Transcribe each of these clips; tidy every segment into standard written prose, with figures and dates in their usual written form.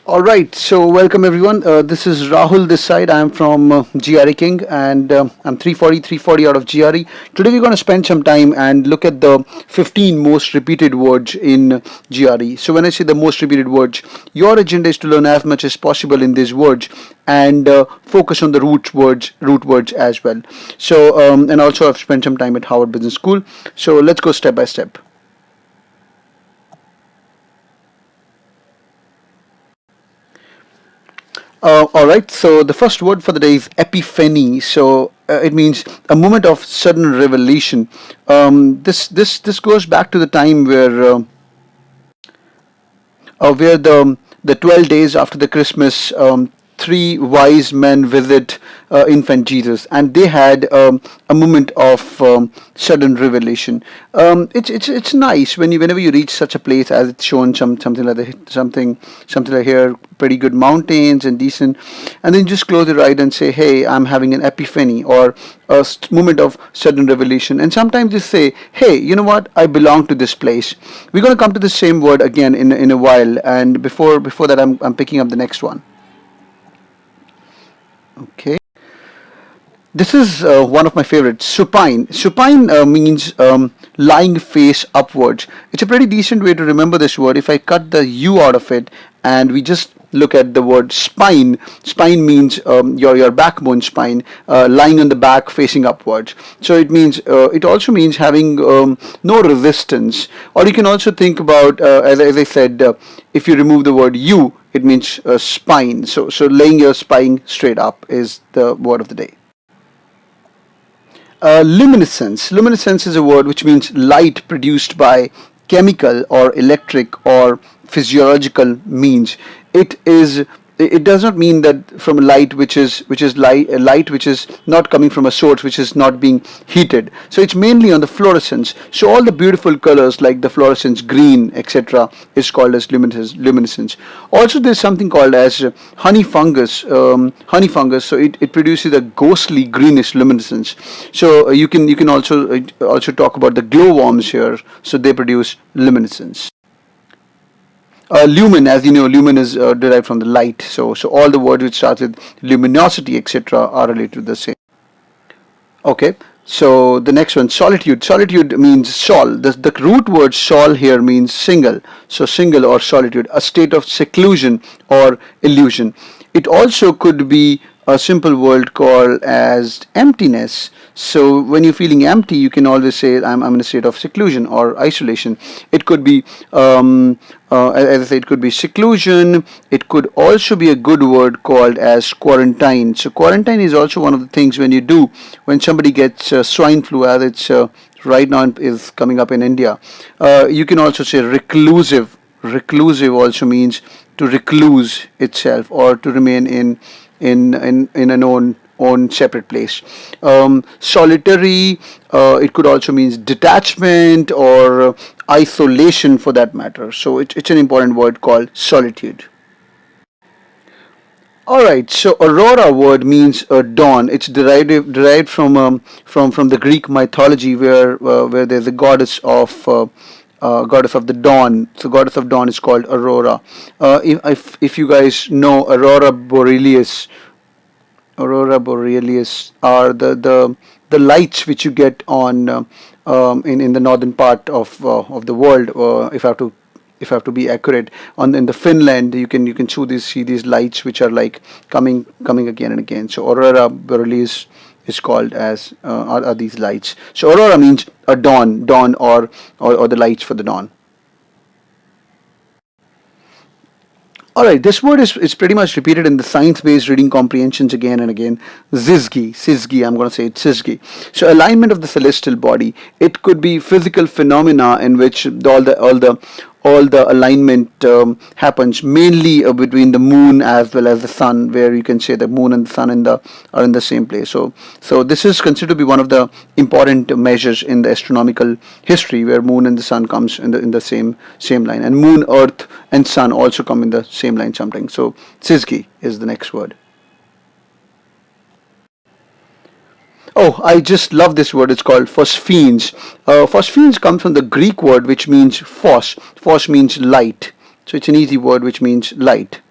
All right, so welcome everyone. This is Rahul this side. I'm from GRE King and I'm 340 out of GRE. Today we're going to spend some time and look at the 15 most repeated words in GRE. So when I say the most repeated words, your agenda is to learn as much as possible in these words and focus on the root words as well. So and also I've spent some time at Harvard Business School. So let's go step by step. All right. So the first word for the day is Epi Fenny. So it means a moment of sudden revelation. This goes back to the time where the 12 days after the Christmas, three wise men visit infant Jesus, and they had a moment of sudden revelation. It's nice when whenever you reach such a place as it's shown something like here, pretty good mountains and decent, and then just close your eyes and say, "Hey, I'm having an epiphany," or a moment of sudden revelation. And sometimes you say, "Hey, you know what? I belong to this place." We're going to come to the same word again in a while, and before that, I'm picking up the next one. Okay. This is one of my favorites, supine. Supine means lying face upwards. It's a pretty decent way to remember this word. If I cut the U out of it and we just look at the word spine, spine means your backbone spine, lying on the back facing upwards. So it also means having no resistance. Or you can also think about, as I said, if you remove the word U, it means spine. So laying your spine straight up is the word of the day. Luminescence. Luminescence is a word which means light produced by chemical or electric or physiological means. It is. It does not mean that from a light which is light which is not coming from a source which is not being heated. So it's mainly on the fluorescence. So all the beautiful colors like the fluorescence green, etc., is called as luminescence. Also, there's something called as honey fungus. Honey fungus. So it produces a ghostly greenish luminescence. So you can also talk about the glowworms here. So they produce luminescence. Lumen, as you know, lumen is derived from the light. So all the words which start with luminosity, etc., are related to the same. Okay. So the next one, solitude. Solitude means sol. The root word sol here means single. So single or solitude, a state of seclusion or illusion. It also could be a simple word called as emptiness. So when you're feeling empty, you can always say, I'm in a state of seclusion or isolation. It could be, as I said, it could be seclusion. It could also be a good word called as quarantine. So quarantine is also one of the things when somebody gets swine flu, as it's right now is coming up in India. You can also say reclusive. Reclusive also means to recluse itself or to remain in an own separate place. Solitary, it could also means detachment or isolation for that matter. So it's an important word called solitude. All right, so Aurora word means dawn. It's derived from the Greek mythology where there's a goddess of the dawn. So goddess of dawn is called Aurora. If you guys know Aurora Borealis are the lights which you get on in the northern part of the world. If I have to be accurate, on in the Finland, you can see these lights which are like coming again and again. So Aurora Borealis is called as are these lights. So Aurora means a dawn or the lights for the dawn. All right, this word is pretty much repeated in the science-based reading comprehensions again and again. Sizgi, I'm going to say it's Sizgi. So alignment of the celestial body. It could be physical phenomena in which all the alignment happens mainly between the moon as well as the sun, where you can say the moon and the sun are in the same place. So this is considered to be one of the important measures in the astronomical history, where moon and the sun comes in the same line, and moon, earth, and sun also come in the same line sometimes. So Sizgi is the next word. Oh, I just love this word. It's called phosphines. Phosphines comes from the Greek word which means phos. Phos means light. So it's an easy word which means light.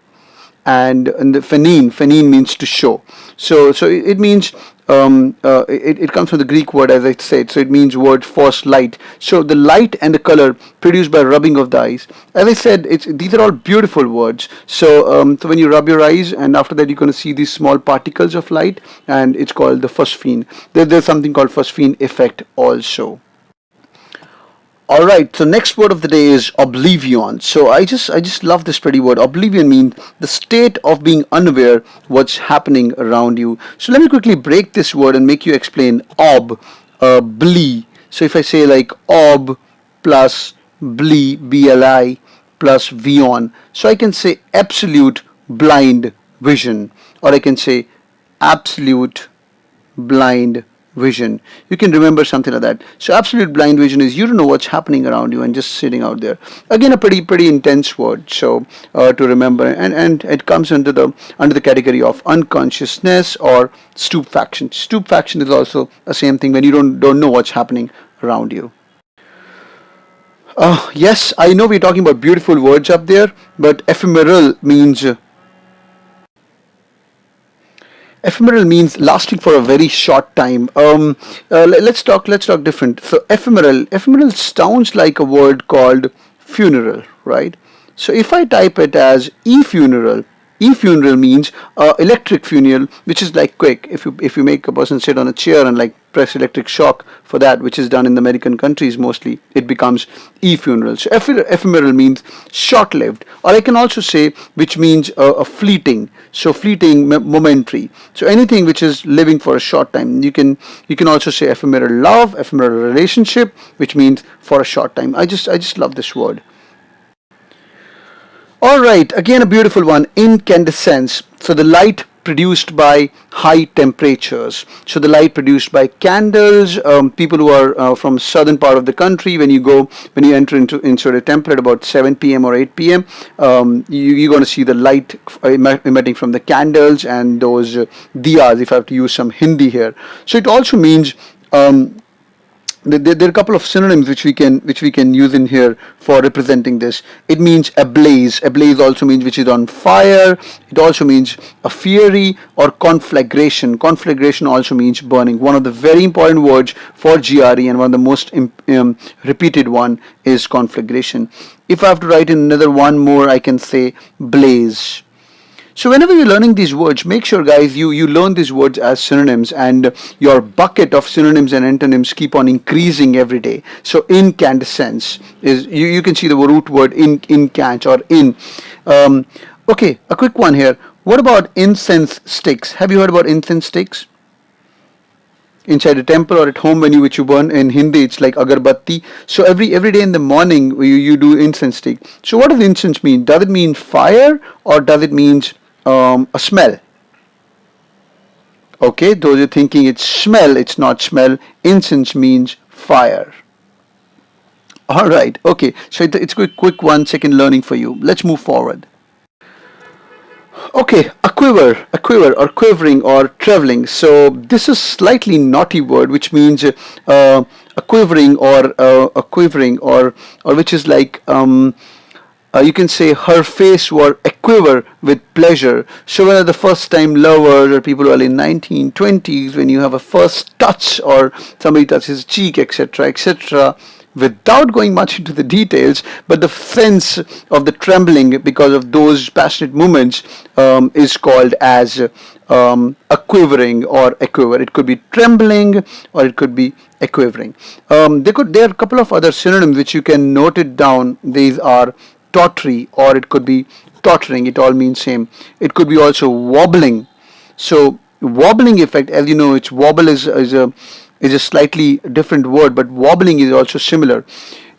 and the phenine means to show. So it means it comes from the Greek word, as I said. So it means word force light. So the light and the color produced by rubbing of the eyes. As I said, these are all beautiful words. So when you rub your eyes, and after that you're going to see these small particles of light, and it's called the phosphine. There's something called phosphine effect also. All right. So next word of the day is oblivion. So I just love this pretty word. Oblivion means the state of being unaware what's happening around you. So let me quickly break this word and make you explain bli. So if I say like ob plus bli plus vion, so I can say absolute blind vision, or I can say absolute blind vision. You can remember something like that. So absolute blind vision is you don't know what's happening around you and just sitting out there. Again, a pretty intense word. So to remember, and it comes under the category of unconsciousness or stupefaction. Stupefaction is also the same thing when you don't know what's happening around you. Yes, I know we're talking about beautiful words up there, but ephemeral means lasting for a very short time. Let's talk different. So ephemeral sounds like a word called funeral, right? So if I type it as e funeral means electric funeral, which is like quick. If you make a person sit on a chair and like press electric shock for that, which is done in the American countries mostly, it becomes e-funeral. So ephemeral means short-lived, or I can also say which means a fleeting. So fleeting, momentary. So anything which is living for a short time. You can also say ephemeral love, ephemeral relationship, which means for a short time. I just love this word. All right, again a beautiful one, incandescence. So the light produced by high temperatures. So the light produced by candles. People who are from southern part of the country, when you enter into a temple at about 7 p.m. or 8 p.m., you're going to see the light emitting from the candles and those diyas. If I have to use some Hindi here, so it also means. There are a couple of synonyms which we can use in here for representing this. It means ablaze. Ablaze also means which is on fire. It also means a fury or conflagration. Conflagration also means burning. One of the very important words for GRE and one of the most repeated one is conflagration. If I have to write in another one more, I can say blaze. So whenever you're learning these words, make sure guys you learn these words as synonyms, and your bucket of synonyms and antonyms keep on increasing every day. So incandescence is you can see the root word incant or in. Okay, a quick one here. What about incense sticks? Have you heard about incense sticks? Inside a temple or at home when you which you burn. In Hindi it's like agarbatti. So every day in the morning you do incense stick. So what does incense mean? Does it mean fire or does it mean a smell? Okay, those are thinking it's smell, it's not smell. Incense means fire. All right, okay, so it's a quick 1 second learning for you. Let's move forward. Okay, a quiver or quivering or traveling. So this is slightly naughty word, which means a quivering or which is like you can say her face were a quiver with pleasure. So when the first time lovers or people who are in 1920s, when you have a first touch or somebody touches cheek, etc., etc., without going much into the details, but the sense of the trembling because of those passionate moments is called as a quivering or a quiver. It could be trembling or it could be a quivering. There are a couple of other synonyms which you can note it down. These are tottery or it could be tottering. It all means same. It could be also wobbling. So wobbling effect, as you know, it's wobble is a slightly different word, but wobbling is also similar.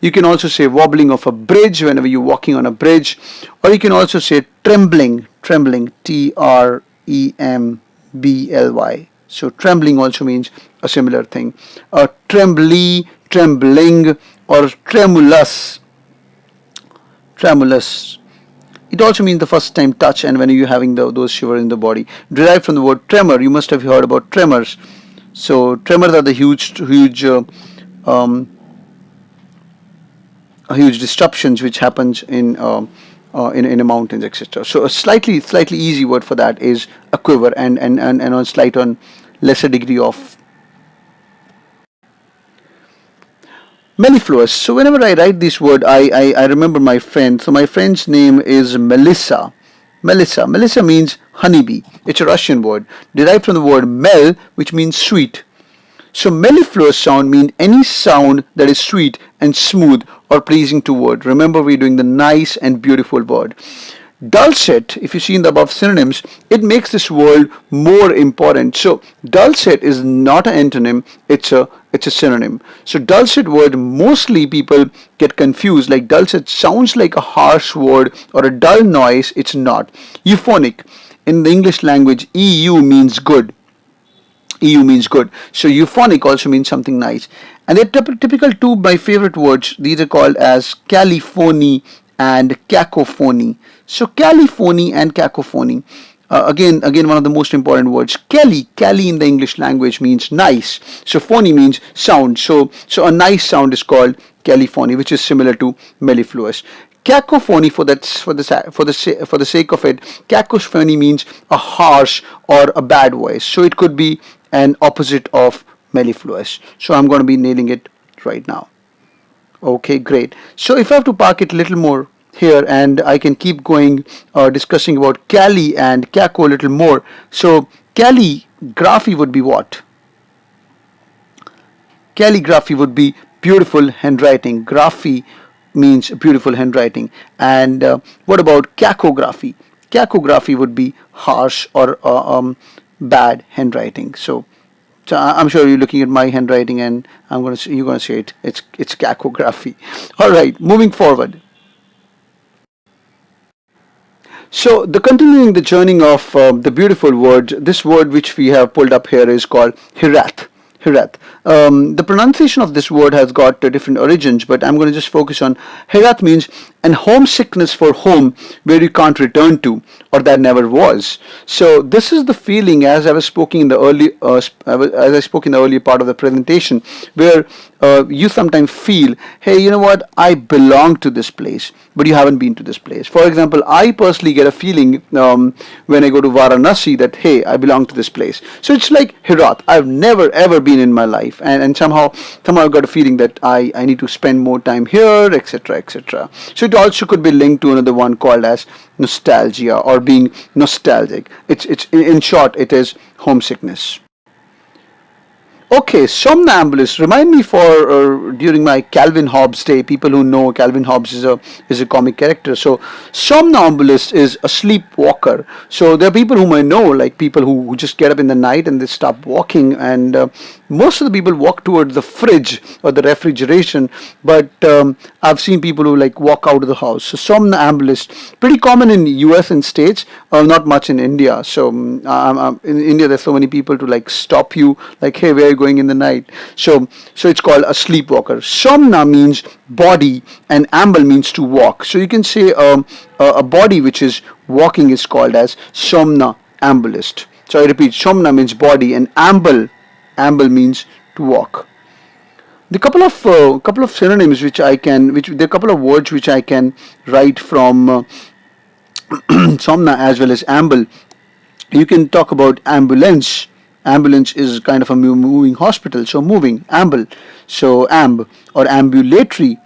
You can also say wobbling of a bridge whenever you're walking on a bridge, or you can also say trembling, trembly. So trembling also means a similar thing. Trembling, or tremulous. It also means the first time touch and when you're having those shivers in the body. Derived from the word tremor, you must have heard about tremors. So tremors are the huge disruptions which happens in in the mountains, etc. So a slightly easy word for that is a quiver, and on slight on lesser degree of mellifluous. So whenever I write this word, I remember my friend. So my friend's name is Melissa. Melissa means honeybee. It's a Russian word derived from the word mel, which means sweet. So mellifluous sound means any sound that is sweet and smooth or pleasing to word. Remember, we're doing the nice and beautiful word. Dulcet, if you see in the above synonyms, it makes this word more important. So dulcet is not an antonym, it's a synonym. So dulcet word, mostly people get confused, like dulcet sounds like a harsh word or a dull noise. It's not. Euphonic, in the English language, EU means good. EU means good. So euphonic also means something nice. And they're typical two my favorite words. These are called as caliphony and cacophony. So caliphony and cacophony. Again, one of the most important words. Cali in the English language means nice. So phony means sound. So a nice sound is called caliphony, which is similar to mellifluous. Cacophony, for the sake of it, cacophony means a harsh or a bad voice. So it could be an opposite of mellifluous. So I'm going to be nailing it right now. Okay, great. So if I have to park it a little more here, and I can keep going discussing about Cali and Caco a little more. So calligraphy would be what? Calligraphy would be beautiful handwriting. Graphy means beautiful handwriting. And what about cacography? Cacography would be harsh or bad handwriting. So I'm sure you're looking at my handwriting, and you're gonna say it's cacography. All right, moving forward. So the continuing the journey of the beautiful word, this word which we have pulled up here is called hirath. Hirath. The pronunciation of this word has got different origins, but I'm going to just focus on hirath means an homesickness for home where you can't return to, or that never was. So this is the feeling, as I was speaking in the as I spoke in the earlier part of the presentation, where you sometimes feel, hey, you know what, I belong to this place, but you haven't been to this place. For example, I personally get a feeling when I go to Varanasi that, hey, I belong to this place. So it's like hirath. I've never ever been in my life, and somehow I've got a feeling that I need to spend more time here, etc., etc. So it also could be linked to another one called as nostalgia, or being nostalgic. It's in short, it is homesickness. Okay, somnambulist. Remind me for during my Calvin Hobbes day. People who know Calvin Hobbes is a comic character. So somnambulist is a sleepwalker. So there are people whom I know, like people who just get up in the night and they stop walking, and most of the people walk towards the fridge or the refrigeration. But I've seen people who like walk out of the house. So somnambulist, pretty common in US and States, not much in India. So in India, there's so many people to like stop you, like, hey, where are you going in the night? So it's called a sleepwalker. Somna means body, and amble means to walk. So you can say a body which is walking is called as somna ambulist. So I repeat, somna means body, and amble means to walk. The couple of synonyms which there are a couple of words which I can write from somna as well as amble. You can talk about ambulance. Ambulance is kind of a moving hospital, so moving, amble. So amb, or ambulatory.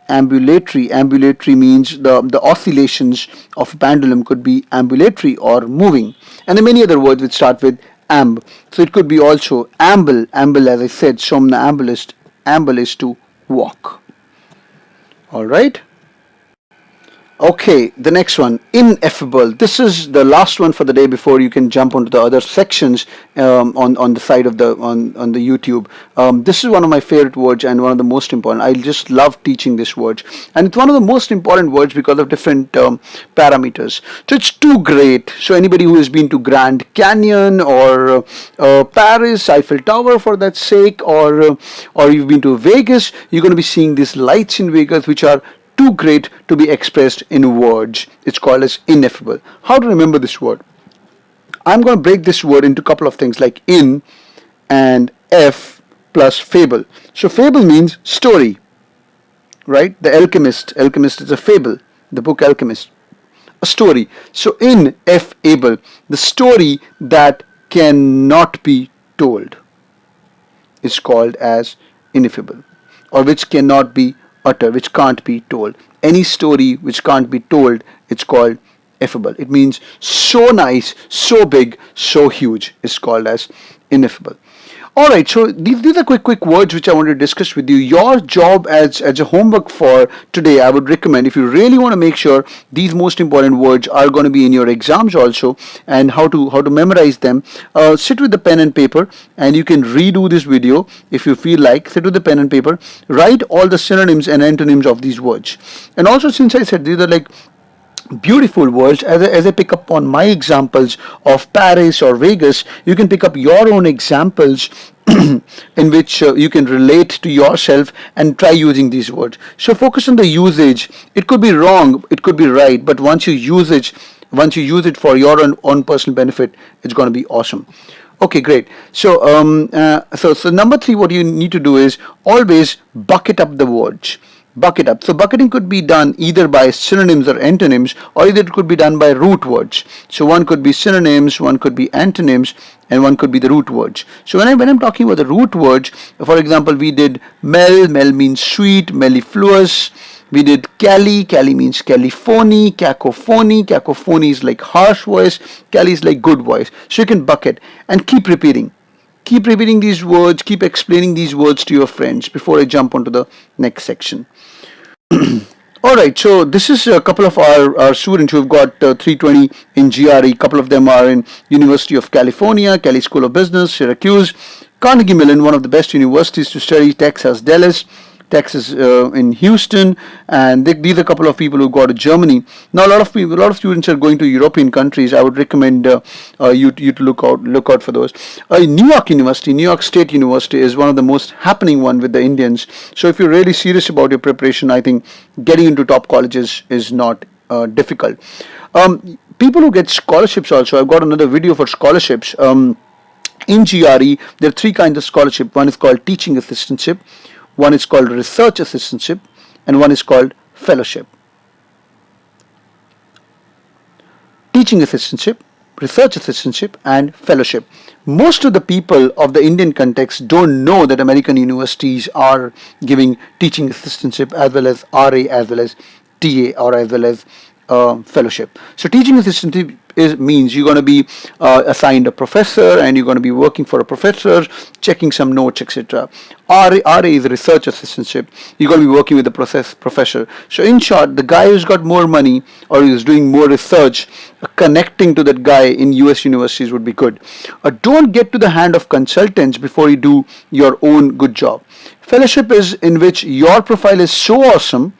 Ambulatory means the oscillations of a pendulum could be ambulatory or moving. And there are many other words which start with amb. So it could be also amble. Amble, as I said, somnambulist. Amble is to walk. All right. Okay, the next one, ineffable. This is the last one for the day before you can jump onto the other sections on the side of on the YouTube. This is one of my favorite words and one of the most important. I just love teaching this word, and it's one of the most important words because of different parameters. So it's too great. So anybody who has been to Grand Canyon or Paris, Eiffel Tower for that sake, or you've been to Vegas, you're going to be seeing these lights in Vegas which are too great to be expressed in words. It's called as ineffable. How to remember this word? I'm going to break this word into a couple of things like in and f plus fable. So fable means story, right? The Alchemist is a fable, the book Alchemist. a story. So ineffable, the story that cannot be told, is called as ineffable, or which cannot be uttered, which can't be told. Any story which can't be told, it's called effable. It means so nice, so big, so huge, is called as ineffable. All right, so these are quick words which I want to discuss with you. Your job as a homework for today, I would recommend, if you really want to make sure these most important words are going to be in your exams also, and how to memorize them, sit with the pen and paper, and you can redo this video if you feel like. Sit with the pen and paper, write all the synonyms and antonyms of these words. And also, since I said these are like beautiful words, as I pick up on my examples of Paris or Vegas, you can pick up your own examples in which you can relate to yourself and try using these words. So focus on the usage. It could be wrong, it could be right, but once you use it for your own personal benefit, it's going to be awesome. Okay, great. So, so number three, what you need to do is always bucket up the words. Bucket up. So bucketing could be done either by synonyms or antonyms, or either it could be done by root words. So one could be synonyms, one could be antonyms, and one could be the root words. So when I'm talking about the root words, for example, we did mel. Mel means sweet, mellifluous. We did Cali. Cali means Caliphony, cacophony. Cacophony is like harsh voice. Cali is like good voice. So you can bucket and keep repeating. Keep repeating these words, keep explaining these words to your friends before I jump onto the next section. Alright, so this is a couple of our students who have got 320 in GRE. A couple of them are in University of California, Cali School of Business, Syracuse, Carnegie Mellon, one of the best universities to study, Texas, Dallas, Texas in Houston, and these are a couple of people who go to Germany. Now, a lot of students are going to European countries. I would recommend you to look out for those. New York University, New York State University is one of the most happening one with the Indians. So, if you're really serious about your preparation, I think getting into top colleges is not difficult. People who get scholarships also. I've got another video for scholarships. In GRE, there are three kinds of scholarship. One is called teaching assistantship, one is called research assistantship, and one is called fellowship. Teaching assistantship, research assistantship, and fellowship. Most of the people of the Indian context don't know that American universities are giving teaching assistantship as well as RA, as well as TA, or as well as fellowship. So teaching assistantship means you're going to be assigned a professor, and you're going to be working for a professor, checking some notes, etc. RA is a research assistantship. You're going to be working with the professor. So in short, the guy who's got more money or is doing more research, connecting to that guy in US universities would be good. Don't get to the hand of consultants before you do your own good job. Fellowship is in which your profile is so awesome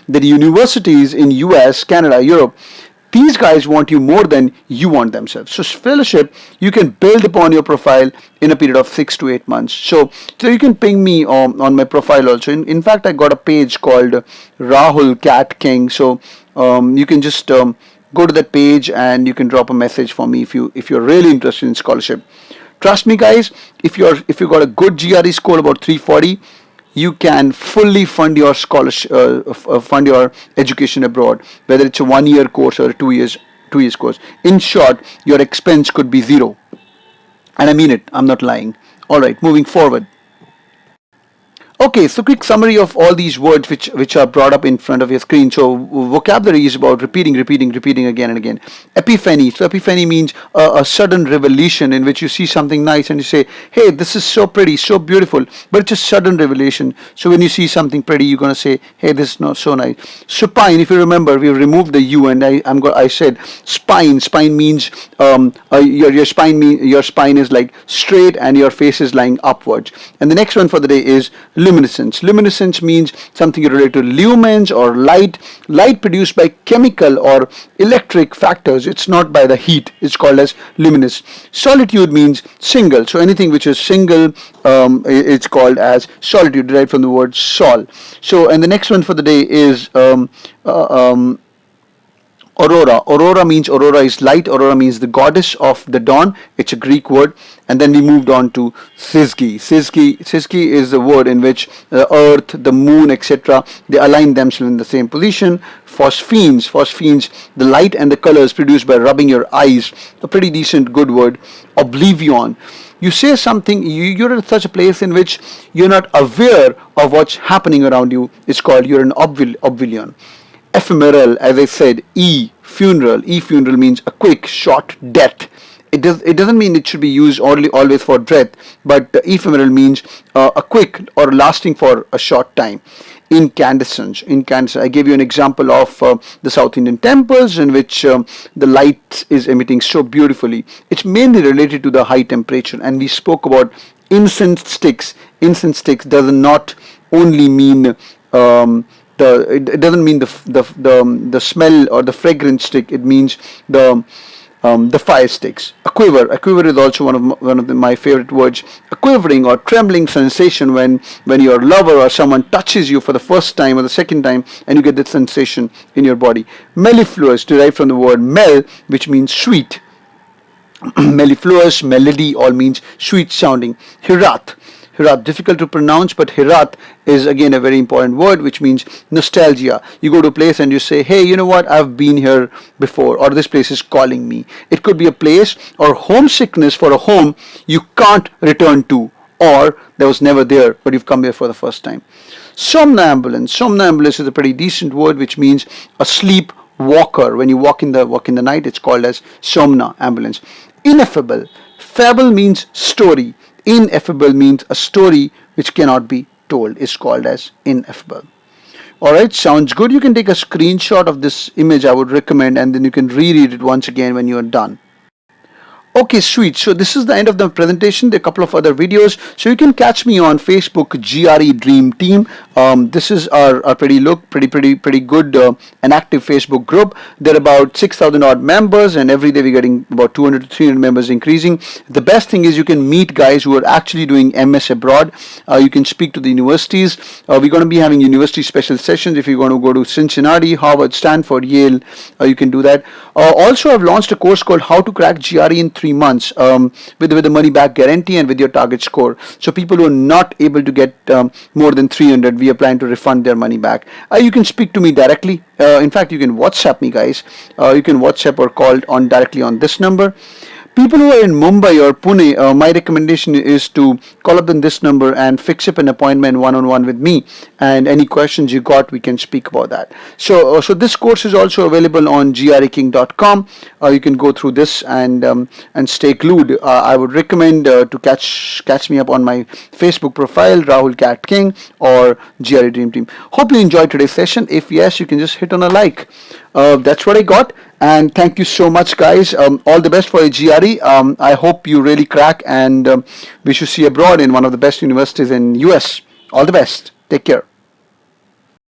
that universities in US, Canada, Europe, these guys want you more than you want themselves. So fellowship, you can build upon your profile in a period of 6 to 8 months. So you can ping me on my profile also. In fact, I got a page called Rahul Cat King. So you can just go to that page and you can drop a message for me if you're really interested in scholarship. Trust me, guys. If you got a good GRE score about 340. You can fully fund your scholarship, fund your education abroad, whether it's a 1-year course or a 2 years course. In short, your expense could be zero, and I mean it. I'm not lying. All right, moving forward. Okay, so quick summary of all these words which are brought up in front of your screen. So vocabulary is about repeating again and again. Epi Fenny. So Epi Fenny means a sudden revelation in which you see something nice and you say, hey, this is so pretty, so beautiful, but it's a sudden revelation. So when you see something pretty, you're going to say, hey, this is not so nice. Supine, if you remember, we removed the U and I said spine. Spine means your spine is like straight and your face is lying upwards. And the next one for the day is luminescence. Luminescence means something related to lumens or light produced by chemical or electric factors. It's not by the heat. It's called as luminous. Solitude means single. So anything which is single, it's called as solitude, derived from the word sol. So, and the next one for the day is Aurora. Aurora is light. Aurora means the goddess of the dawn. It's a Greek word. And then we moved on to Sizgi. Sizgi is the word in which the earth, the moon, etc. they align themselves in the same position. Phosphenes, the light and the colors produced by rubbing your eyes. A pretty decent, good word. Oblivion. You say something, you're in such a place in which you're not aware of what's happening around you. It's called you're an oblivion. Ephemeral, as I said, funeral. Funeral means a quick, short death. It doesn't mean it should be used only always for death, but ephemeral means a quick or lasting for a short time. Incandescence. I gave you an example of the South Indian temples in which the light is emitting so beautifully. It's mainly related to the high temperature, and we spoke about incense sticks. Incense sticks does not only mean it doesn't mean the smell or the fragrance stick. It means the fire sticks. A quiver is also one of my favorite words. A quivering or trembling sensation when your lover or someone touches you for the first time or the second time, and you get that sensation in your body. Mellifluous, derived from the word mel, which means sweet. Mellifluous, melody, all means sweet sounding. Hirat, difficult to pronounce, but Hirat is again a very important word, which means nostalgia. You go to a place and you say, hey, you know what, I've been here before, or this place is calling me. It could be a place, or homesickness for a home you can't return to, or that was never there, but you've come here for the first time. Somnambulance is a pretty decent word, which means a sleepwalker. When you walk in the night, it's called as somnambulance. Ineffable. Fable means story. Ineffable means a story which cannot be told. Is called as ineffable. Alright, sounds good. You can take a screenshot of this image, I would recommend, and then you can reread it once again when you are done. Okay, sweet. So this is the end of the presentation. There are a couple of other videos. So you can catch me on Facebook, GRE Dream Team. This is our pretty good and active Facebook group. There are about 6,000 odd members, and every day we're getting about 200 to 300 members increasing. The best thing is you can meet guys who are actually doing MS abroad. You can speak to the universities. We're going to be having university special sessions. If you're going to go to Cincinnati, Harvard, Stanford, Yale, you can do that. Also, I've launched a course called How to Crack GRE in 3 months with the money back guarantee and with your target score. So people who are not able to get more than 300, we are planning to refund their money back. You can speak to me directly. In fact, you can WhatsApp me, guys. You can WhatsApp or call on directly on this number. People who are in Mumbai or Pune, my recommendation is to call up on this number and fix up an appointment one-on-one with me. And any questions you got, we can speak about that. So this course is also available on greking.com. You can go through this and stay glued. I would recommend to catch me up on my Facebook profile, Rahul Cat King, or GRE Dream Team. Hope you enjoyed today's session. If yes, you can just hit on a like. That's what I got. And thank you so much, guys. All the best for your GRE. I hope you really crack, and we should see you abroad in one of the best universities in US. All the best. Take care.